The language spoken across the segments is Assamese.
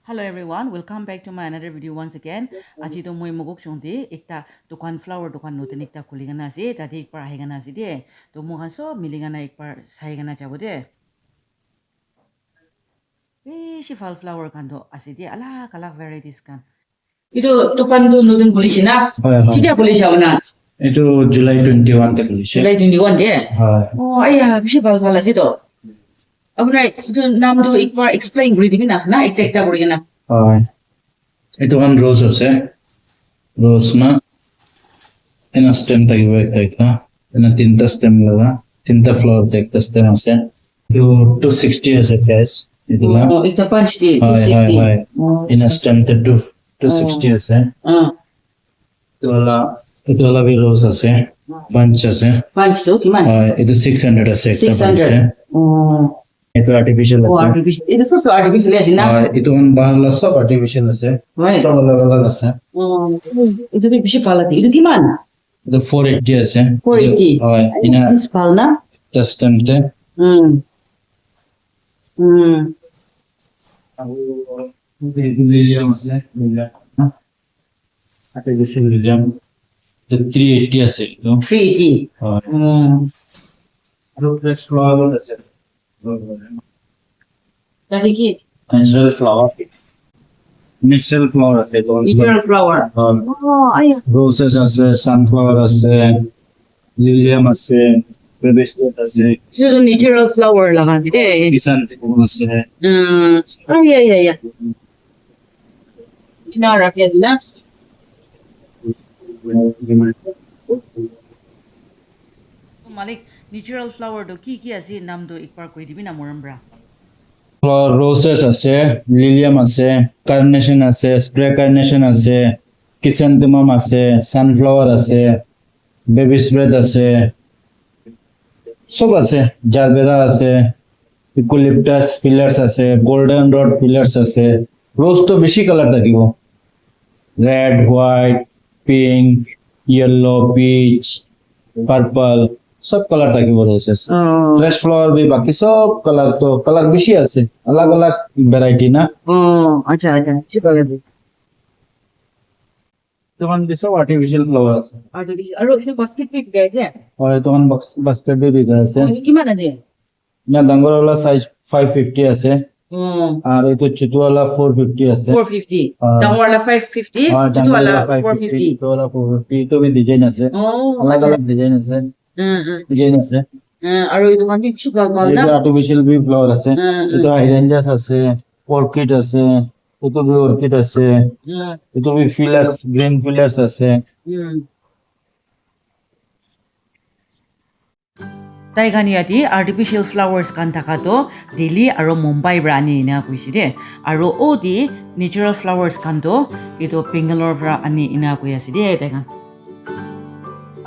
Hello everyone, welcome back to my another video once again. Aji to moi mogok chongti ekta dukan flower dukan noten ekta khuli gana ase tade ekbar ahi gana ase de to mohan sob mili gana ekbar sai gana jabo de beshi fall flower kan to ase de alak alak varieties kan itu dukan to noten khulishi na ketia khulishi apna itu July 21 তে খুলিছে July 21 de হয় oh aya beshi ভাল ভাল ase to apna itu naam to ekbar explain kori dibi na ekta ekta kori gana হয় itu kan rose আছে rose na এনা স্টেম থাকিব একটা এনা তিনটা স্টেম লাগা তিনটা ফ্লাওয়ার একটা স্টেম আছে itu 260 আছে প্রাইস এগুলা এটা 5 হয় হয় হয় এনা স্টেম তে 260 আছে itu wala भी rose আছে bunch আছে bunch to kiman হয় itu 600 আছে একটা bunch itu artificial আছে artificial itu সব artificial আছে না itu kan bahala সব artificial আছে সব अलग अलग আছে itu বেশি পালাতে itu কিমান itu 480 আছে 480 হয় ina is pal na custom te William আছে William artificial William the 380 আছে itu 380 হয় fresh flower আছে tadi ki natural flower natural flower আছে তো natural flower oh aya roses আছে sunflower আছে lilium আছে babystrap আছে itu natural flower lagan de chrysanthemum আছে aya aya aya ina rakyat na Malik natural flower do ki ase naam do ekbar koi dibi na morambra roses আছে lilium আছে carnation আছে spray carnation আছে chrysanthemum আছে sunflower আছে baby spread আছে সব আছে জারবেরা আছে ইউক্যালিপটাস পিলার্স আছে গোল্ডেন রড পিলার্স আছে রোজ তো বেশি কালার থাকিব red white pink yellow peach purple সব কালার থাকিব রোজেস ফ্রেশ ফ্লাওয়ার भी বাকি সব কালার তো কালার বেশি আছে अलग अलग ভ্যারাইটি না acha acha ঠিক আছে তখন সব আর্টিফিশিয়াল ফ্লাওয়ার আছে আৰু এটা বাস্কেট পিক গাইছে হয় তখন বাস্কেট भी বিকা আছে কিমান আছে না ডাঙৰওয়ালা সাইজ 550 আছে আৰ এই ছোটওয়ালা 450 আছে 450 ডাঙৰওয়ালা 550 ছোটওয়ালা 450 ছোটওয়ালা 450 তো भी ডিজাইন আছে अलग अलग ডিজাইন আছে ডিজাইন আছে আৰু এই দোকান কি ভাল ভাল না এই আর্টিফিশিয়াল भी ফ্লাওয়ার আছে এটা হাইড্রেঞ্জাস আছে অর্কিড আছে এটা भी অর্কিড আছে এটা भी ফিলাস গ্রিন ফিলাস আছে তাই গানি আদি আৰ্টিফিশিয়াল ফ্লাৱাৰ্ছ কান থাকাটো দিল্লী আৰু মুম্বাই পৰা আনি ইনা কৈছে দে আৰু ও দি নেচাৰেল ফ্লাৱাৰ্ছ কানটো এইটো বেংগালোৰ পৰা আনি ইনা কৈ আছে দে তাই গান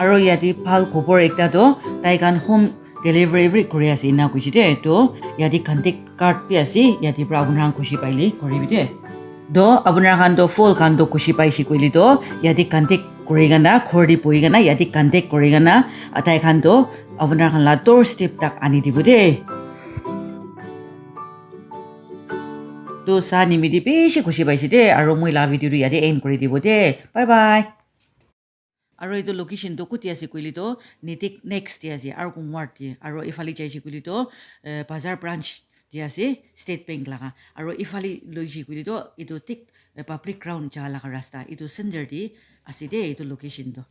আৰু ইয়াতে ভাল খবৰ একটাটো তাই গান হোম ডেলিভাৰী কৰি আছে ইনা কৈছে দে তো ইয়াতে কণ্টেক্ট কাৰ্ড পি আছে ইয়াতে পৰা আপোনাৰ খুচি পাইলি কৰিবি দে দ আপোনাৰ খানটো ফুল খানটো খুচি পাইছি কৈলি তো ইয়াতে কণ্টেক্ট কৰি গানা খৰদি পৰি গানা ইয়াতে কণ্টেক্ট কৰি গানা তাই খানটো আপোনাৰ খান লাটৰ ষ্টেপ তাক আনি দিব দে তো চাহ নিমিদি বেছি খুচি পাইছে দে আৰু মই লা ভিডিঅ'টো ইয়াতে এণ্ড কৰি দিব দে বাই বাই আৰু এইটো লোকেশ্যনটো কুটি আছে কৈলি তো নেটিক নেক্সট দি আছে আৰু কুমাৰ দিয়ে আৰু ইফালে যাইছে কৈলি তো বাজাৰ ব্ৰাঞ্চ দি আছে ষ্টেট বেংক লগা আৰু ইফালে লৈছে কৈলি তো এইটো ঠিক পাব্লিক গ্ৰাউণ্ড যা লগা ৰাস্তা এইটো চেঞ্জাৰ দি আছে দে এইটো লোকেশ্যনটো